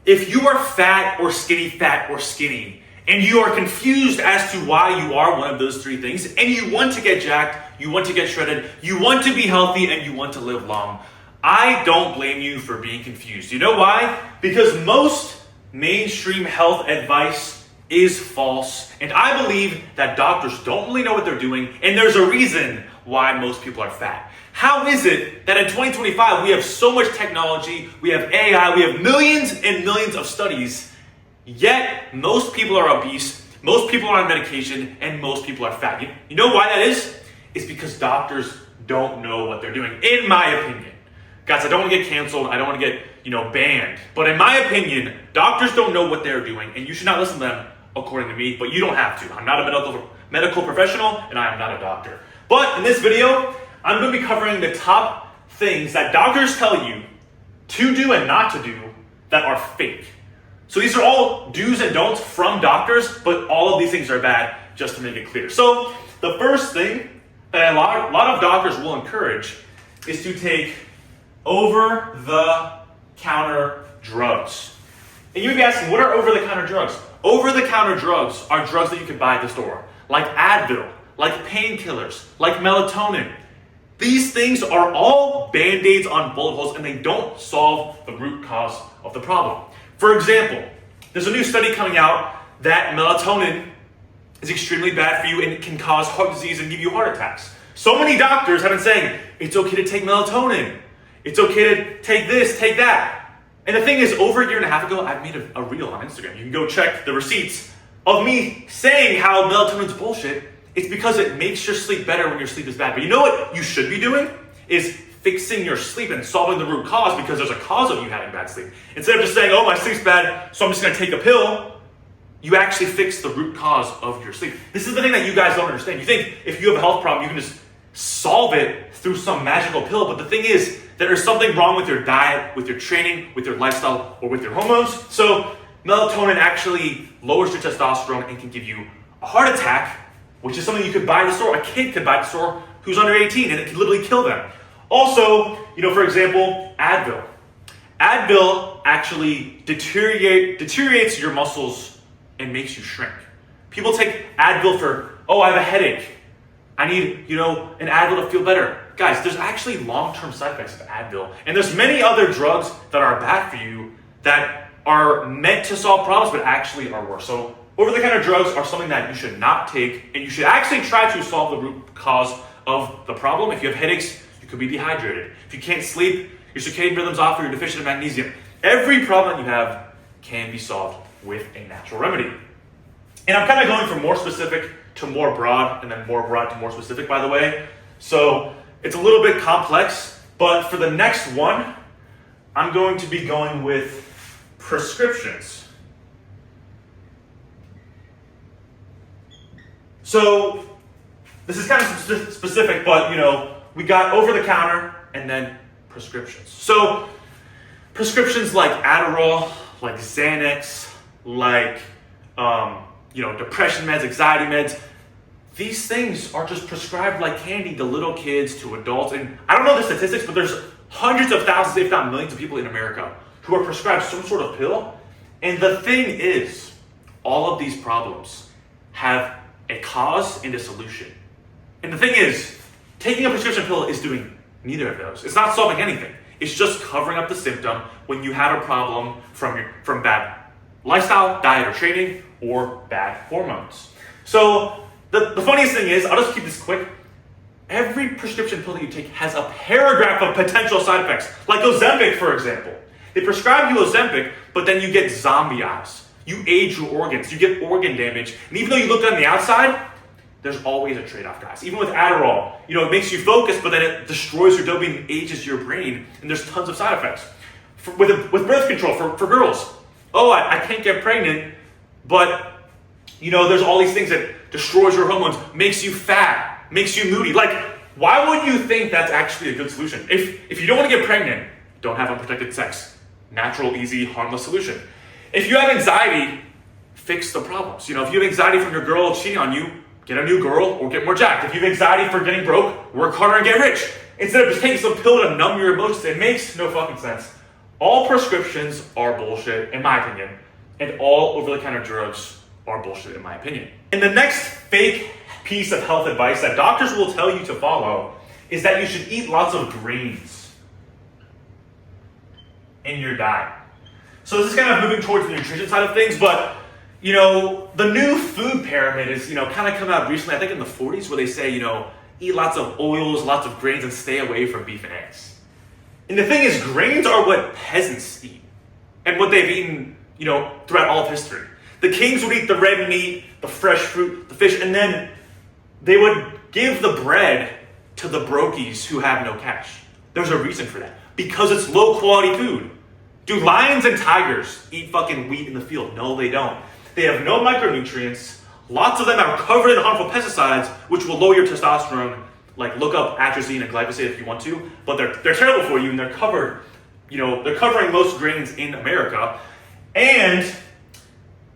If you are fat or skinny, and you are confused as to why you are one of those three things, and you want to get jacked, you want to get shredded, you want to be healthy, and you want to live long, I don't blame you for being confused. You know why? Because most mainstream health advice is false, and I believe that doctors don't really know what they're doing, and there's a reason why most people are fat. How is it that in 2025 we have so much technology, we have AI, we have millions and millions of studies, yet most people are obese, most people are on medication, and most people are fat? You know why that is? It's because doctors don't know what they're doing, in my opinion. Guys, I don't want to get canceled, I don't want to get, banned, but in my opinion, doctors don't know what they're doing, and you should not listen to them according to me, but you don't have to. I'm not a medical professional, and I am not a doctor. But in this video, I'm going to be covering the top things that doctors tell you to do and not to do that are fake. So these are all do's and don'ts from doctors, but all of these things are bad, just to make it clear. So the first thing that a lot of doctors will encourage is to take over-the-counter drugs. And you may be asking, what are over-the-counter drugs? Over-the-counter drugs are drugs that you can buy at the store, like Advil, like painkillers, like melatonin. These things are all band-aids on bullet holes, and they don't solve the root cause of the problem. For example, there's a new study coming out that melatonin is extremely bad for you and it can cause heart disease and give you heart attacks. So many doctors have been saying, it's okay to take melatonin. It's okay to take this, take that. And the thing is, over a year and a half ago, I made a reel on Instagram. You can go check the receipts of me saying how melatonin's bullshit. It's because it makes your sleep better when your sleep is bad. But you know what you should be doing? Is fixing your sleep and solving the root cause, because there's a cause of you having bad sleep. Instead of just saying, oh, my sleep's bad, so I'm just going to take a pill, you actually fix the root cause of your sleep. This is the thing that you guys don't understand. You think if you have a health problem, you can just solve it through some magical pill. But the thing is, there is something wrong with your diet, with your training, with your lifestyle, or with your hormones. So melatonin actually lowers your testosterone and can give you a heart attack, which is something you could buy at the store. A kid could buy at the store who's under 18, and it could literally kill them. Also, for example, Advil. Advil actually deteriorates your muscles and makes you shrink. People take Advil for, oh, I have a headache. I need, an Advil to feel better. Guys, there's actually long-term side effects of Advil. And there's many other drugs that are bad for you that are meant to solve problems but actually are worse. So over-the-counter drugs are something that you should not take, and you should actually try to solve the root cause of the problem. If you have headaches, you could be dehydrated. If you can't sleep, your circadian rhythm's off, or you're deficient in magnesium. Every problem that you have can be solved with a natural remedy. And I'm kind of going from more specific to more broad, and then more broad to more specific, by the way. So it's a little bit complex, but for the next one, I'm going to be going with prescriptions. So this is kind of specific, but we got over-the-counter and then prescriptions. So prescriptions like Adderall, like Xanax, like depression meds, anxiety meds, these things are just prescribed like candy to little kids, to adults. And I don't know the statistics, but there's hundreds of thousands, if not millions of people in America who are prescribed some sort of pill. And the thing is, all of these problems have a cause and a solution. And the thing is, taking a prescription pill is doing neither of those. It's not solving anything. It's just covering up the symptom when you have a problem from bad lifestyle, diet, or training, or bad hormones. So the funniest thing is, I'll just keep this quick. Every prescription pill that you take has a paragraph of potential side effects, like Ozempic, for example. They prescribe you Ozempic, but then you get zombie eyes. You age your organs, you get organ damage, and even though you look on the outside, there's always a trade-off, guys. Even with Adderall, it makes you focus, but then it destroys your dopamine and ages your brain, and there's tons of side effects. With birth control for girls, I can't get pregnant, but there's all these things that destroys your hormones, makes you fat, makes you moody. Like, why would you think that's actually a good solution? If you don't want to get pregnant, don't have unprotected sex. Natural, easy, harmless solution. If you have anxiety, fix the problems. If you have anxiety from your girl cheating on you, get a new girl or get more jacked. If you have anxiety for getting broke, work harder and get rich. Instead of just taking some pill to numb your emotions, it makes no fucking sense. All prescriptions are bullshit, in my opinion, and all over-the-counter drugs are bullshit, in my opinion. And the next fake piece of health advice that doctors will tell you to follow is that you should eat lots of greens in your diet. So this is kind of moving towards the nutrition side of things, but the new food pyramid is, kind of come out recently, I think in the 40s, where they say, eat lots of oils, lots of grains, and stay away from beef and eggs. And the thing is, grains are what peasants eat, and what they've eaten, throughout all of history. The kings would eat the red meat, the fresh fruit, the fish, and then they would give the bread to the brokies who have no cash. There's a reason for that. Because it's low quality food. Do lions and tigers eat fucking wheat in the field? No, they don't. They have no micronutrients. Lots of them are covered in harmful pesticides, which will lower your testosterone. Like, look up atrazine and glyphosate if you want to. But they're terrible for you, and they're covered, they're covering most grains in America. And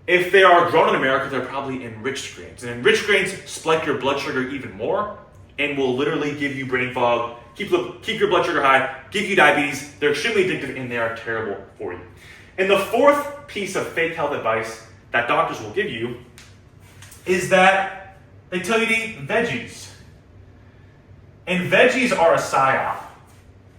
if they are grown in America, they're probably enriched grains. And enriched grains spike your blood sugar even more and will literally give you brain fog, keep your blood sugar high, give you diabetes. They're extremely addictive and they are terrible for you. And the fourth piece of fake health advice that doctors will give you is that they tell you to eat veggies. And veggies are a psyop.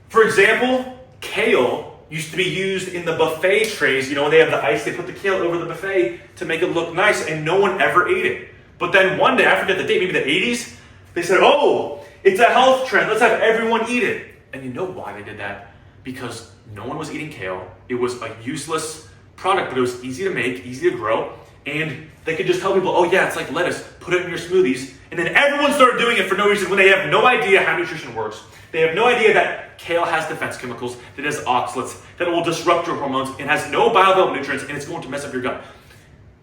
For example, kale used to be used in the buffet trays. When they have the ice, they put the kale over the buffet to make it look nice, and no one ever ate it. But then one day, I forget the date, maybe the 80s, they said, oh, it's a health trend, let's have everyone eat it. And you know why they did that? Because no one was eating kale. It was a useless product, but it was easy to make, easy to grow, and they could just tell people, oh yeah, it's like lettuce, put it in your smoothies. And then everyone started doing it for no reason when they have no idea how nutrition works. They have no idea that kale has defense chemicals, that it has oxalates, that it will disrupt your hormones, it has no bioavailable nutrients, and it's going to mess up your gut.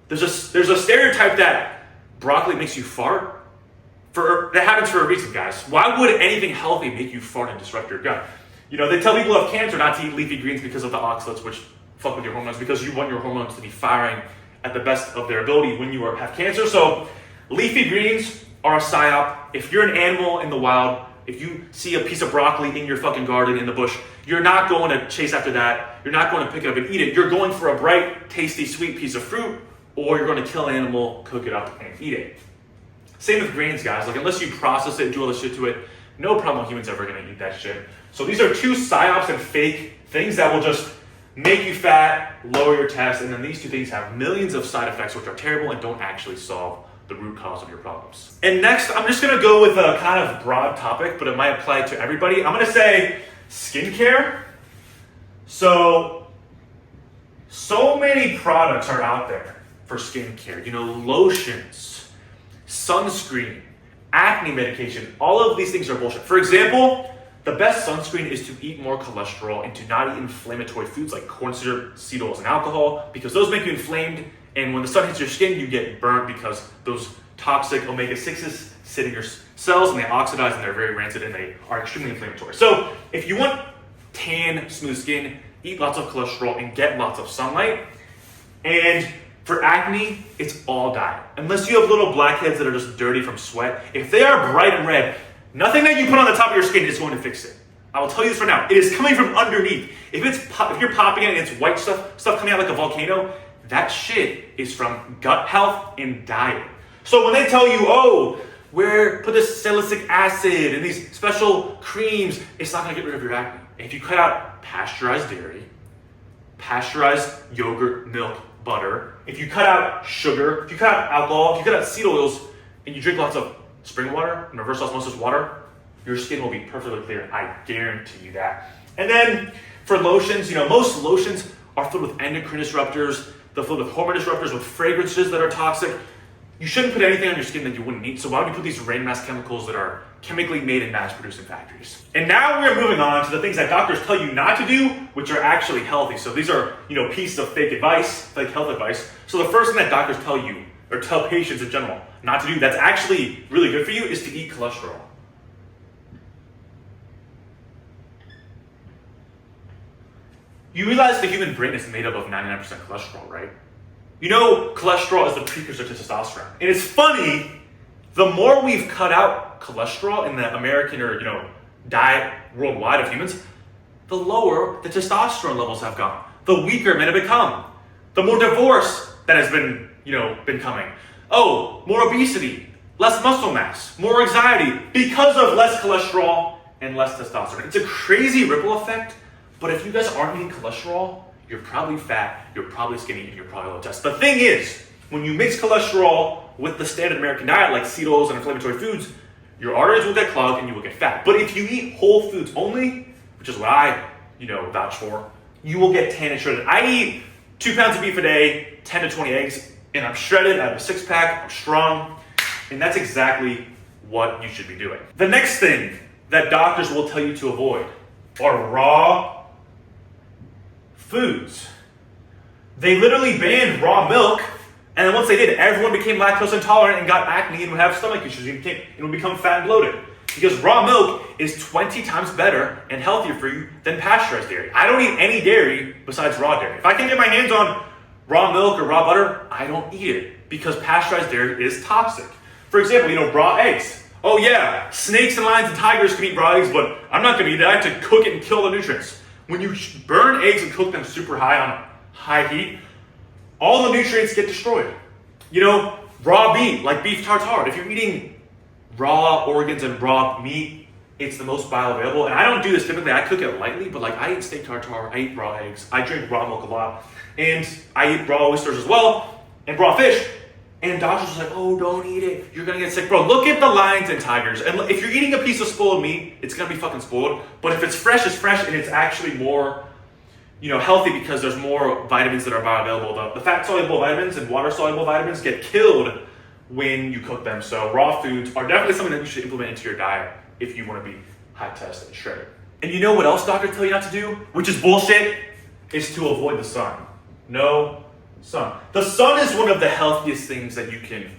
There's a stereotype that broccoli makes you fart. That happens for a reason, guys. Why would anything healthy make you fart and disrupt your gut? They tell people who have cancer not to eat leafy greens because of the oxalates, which fuck with your hormones, because you want your hormones to be firing at the best of their ability when you have cancer. So leafy greens are a psyop. If you're an animal in the wild, if you see a piece of broccoli in your fucking garden in the bush, you're not going to chase after that. You're not going to pick it up and eat it. You're going for a bright, tasty, sweet piece of fruit, or you're going to kill an animal, cook it up, and eat it. Same with grains, guys. Like, unless you process it and do all this shit to it, no problem humans ever going to eat that shit. So these are two psyops and fake things that will just make you fat, lower your test, and then these two things have millions of side effects which are terrible and don't actually solve the root cause of your problems. And next, I'm just gonna go with a kind of broad topic, but it might apply to everybody. I'm gonna say skincare. So many products are out there for skincare. Lotions, sunscreen, acne medication, all of these things are bullshit. For example, the best sunscreen is to eat more cholesterol and to not eat inflammatory foods like corn syrup, seed oils, and alcohol, because those make you inflamed. And when the sun hits your skin, you get burnt because those toxic omega-6s sit in your cells and they oxidize and they're very rancid and they are extremely inflammatory. So if you want tan, smooth skin, eat lots of cholesterol and get lots of sunlight. And for acne, it's all diet. Unless you have little blackheads that are just dirty from sweat, if they are bright and red, nothing that you put on the top of your skin is going to fix it. I will tell you this right now. It is coming from underneath. If you're popping it and it's white stuff coming out like a volcano, that shit is from gut health and diet. So when they tell you, put this salicylic acid and these special creams, it's not gonna get rid of your acne. If you cut out pasteurized dairy, pasteurized yogurt, milk, butter, if you cut out sugar, if you cut out alcohol, if you cut out seed oils, and you drink lots of spring water and reverse osmosis water, your skin will be perfectly clear. I guarantee you that. And then for lotions, most lotions are filled with endocrine disruptors. They're filled with hormone disruptors, with fragrances that are toxic. You shouldn't put anything on your skin that you wouldn't need. So why would you put these rain mass chemicals that are chemically made and mass-produced in factories? And now we're moving on to the things that doctors tell you not to do, which are actually healthy. So these are, pieces of fake advice, fake health advice. So the first thing that doctors tell you, or tell patients in general, not to do, that's actually really good for you, is to eat cholesterol. You realize the human brain is made up of 99% cholesterol, right? Cholesterol is the precursor to testosterone. And it's funny, the more we've cut out cholesterol in the American or, diet worldwide of humans, the lower the testosterone levels have gone. The weaker men have become. The more divorce that has been coming. Oh, more obesity, less muscle mass, more anxiety because of less cholesterol and less testosterone. It's a crazy ripple effect, but if you guys aren't eating cholesterol, you're probably fat, you're probably skinny, and you're probably low test. The thing is, when you mix cholesterol with the standard American diet, like seed oils and inflammatory foods, your arteries will get clogged and you will get fat. But if you eat whole foods only, which is what I, vouch for, you will get tan and shredded. I eat 2 pounds of beef a day, 10 to 20 eggs, and I'm shredded, I have a 6-pack, I'm strong, and that's exactly what you should be doing. The next thing that doctors will tell you to avoid are raw foods. They literally banned raw milk, and then once they did, everyone became lactose intolerant and got acne and would have stomach issues and would become fat and bloated. Because raw milk is 20 times better and healthier for you than pasteurized dairy. I don't eat any dairy besides raw dairy. If I can get my hands on raw milk or raw butter, I don't eat it because pasteurized dairy is toxic. For example, raw eggs. Oh yeah, snakes and lions and tigers can eat raw eggs, but I'm not gonna eat it. I have to cook it and kill the nutrients. When you burn eggs and cook them super high on high heat, all the nutrients get destroyed. Raw meat, like beef tartare. If you're eating raw organs and raw meat, it's the most bioavailable. And I don't do this typically, I cook it lightly, but I eat steak tartare, I eat raw eggs, I drink raw milk a lot, and I eat raw oysters as well, and raw fish. And doctors are like, oh, don't eat it, you're gonna get sick. Bro, look at the lions and tigers. And if you're eating a piece of spoiled meat, it's gonna be fucking spoiled. But if it's fresh, it's fresh, and it's actually more healthy because there's more vitamins that are bioavailable. The fat-soluble vitamins and water-soluble vitamins get killed when you cook them. So raw foods are definitely something that you should implement into your diet if you want to be high-test and shredded. And you know what else doctors tell you not to do, which is bullshit, is to avoid the sun. No sun. The sun is one of the healthiest things that you can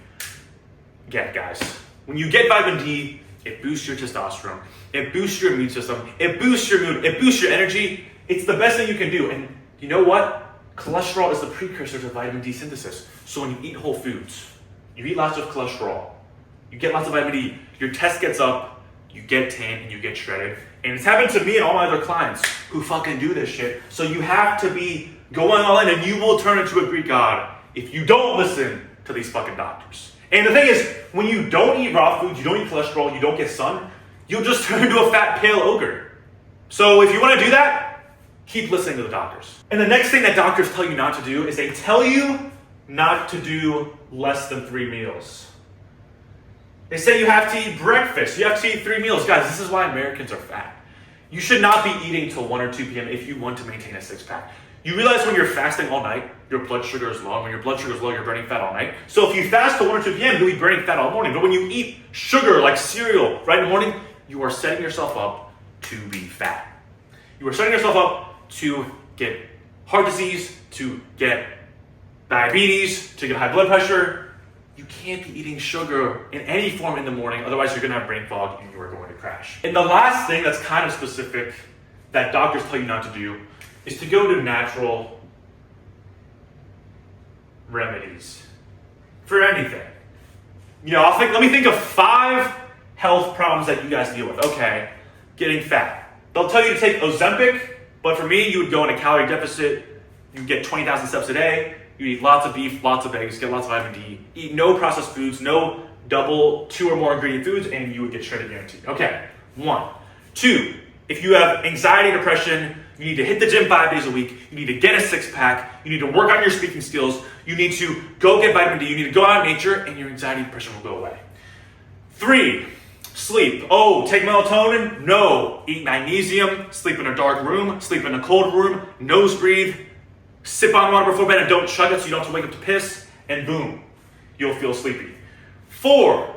get, guys. When you get vitamin D, it boosts your testosterone, it boosts your immune system, it boosts your mood, it boosts your energy. It's the best thing you can do. And you know what? Cholesterol is the precursor to vitamin D synthesis. So when you eat whole foods, you eat lots of cholesterol, you get lots of vitamin D, your test gets up, you get tan, and you get shredded. And it's happened to me and all my other clients who fucking do this shit. So you have to be going all in, and you will turn into a Greek god if you don't listen to these fucking doctors. And the thing is, when you don't eat raw foods, you don't eat cholesterol, you don't get sun, you'll just turn into a fat, pale ogre. So if you want to do that, keep listening to the doctors. And the next thing that doctors tell you not to do is they tell you not to do less than 3 meals. They say you have to eat breakfast, you have to eat 3 meals. Guys, this is why Americans are fat. You should not be eating till 1 or 2 p.m. if you want to maintain a 6-pack. You realize when you're fasting all night, your blood sugar is low. When your blood sugar is low, you're burning fat all night. So if you fast till 1 or 2 p.m., you'll be burning fat all morning. But when you eat sugar like cereal right in the morning, you are setting yourself up to be fat. You are setting yourself up to get heart disease, to get diabetes, to get high blood pressure. You can't be eating sugar in any form in the morning, otherwise you're gonna have brain fog and you are going to crash. And the last thing that's kind of specific that doctors tell you not to do is to go to natural remedies for anything. Let me think of 5 health problems that you guys deal with. Okay, getting fat. They'll tell you to take Ozempic, but for me, you would go in a calorie deficit, you get 20,000 steps a day, you eat lots of beef, lots of eggs, get lots of vitamin D, eat no processed foods, no double, 2 or more ingredient foods, and you would get shredded guaranteed. Okay, 1. 2, if you have anxiety, depression, you need to hit the gym 5 days a week, you need to get a 6-pack, you need to work on your speaking skills, you need to go get vitamin D, you need to go out in nature, and your anxiety and depression will go away. 3, sleep. Oh, take melatonin? No. Eat magnesium, sleep in a dark room, sleep in a cold room, nose breathe, sip on water before bed and don't chug it so you don't have to wake up to piss, and boom, you'll feel sleepy. 4,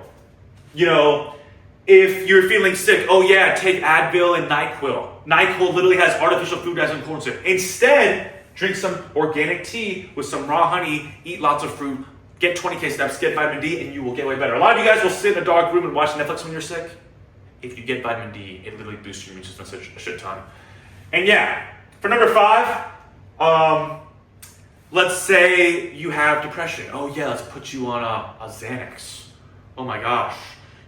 if you're feeling sick, oh yeah, take Advil and NyQuil. NyQuil literally has artificial food dyes and corn syrup. Instead, drink some organic tea with some raw honey, eat lots of fruit, get 20K steps, get vitamin D, and you will get way better. A lot of you guys will sit in a dark room and watch Netflix when you're sick. If you get vitamin D, it literally boosts your immune system a shit ton. And yeah, for number 5, let's say you have depression. Oh yeah, let's put you on a Xanax. Oh my gosh,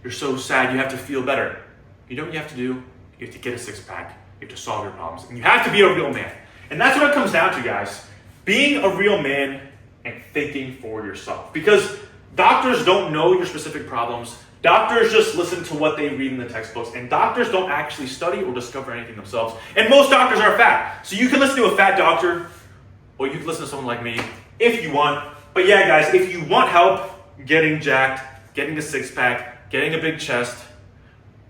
you're so sad, you have to feel better. You know what you have to do? You have to get a 6-pack. You You have to solve your problems. And you have to be a real man. And that's what it comes down to, guys. Being a real man and thinking for yourself. Because doctors don't know your specific problems. Doctors just listen to what they read in the textbooks. And doctors don't actually study or discover anything themselves. And most doctors are fat. So you can listen to a fat doctor, or you can listen to someone like me if you want. But yeah, guys, if you want help getting jacked, getting a six-pack, getting a big chest,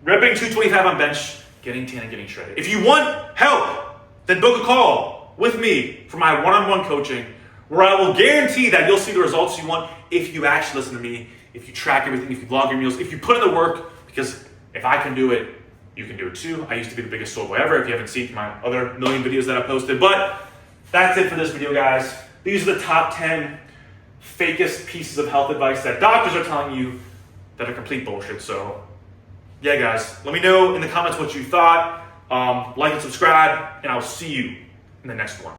repping 225 on bench, getting tan and getting shredded. If you want help, then book a call with me for my one-on-one coaching, where I will guarantee that you'll see the results you want if you actually listen to me, if you track everything, if you vlog your meals, if you put in the work, because if I can do it, you can do it too. I used to be the biggest soul boy ever, if you haven't seen my other million videos that I posted. But that's it for this video, guys. These are the top 10 fakest pieces of health advice that doctors are telling you that are complete bullshit. So yeah, guys, let me know in the comments what you thought. Like and subscribe, and I'll see you in the next one.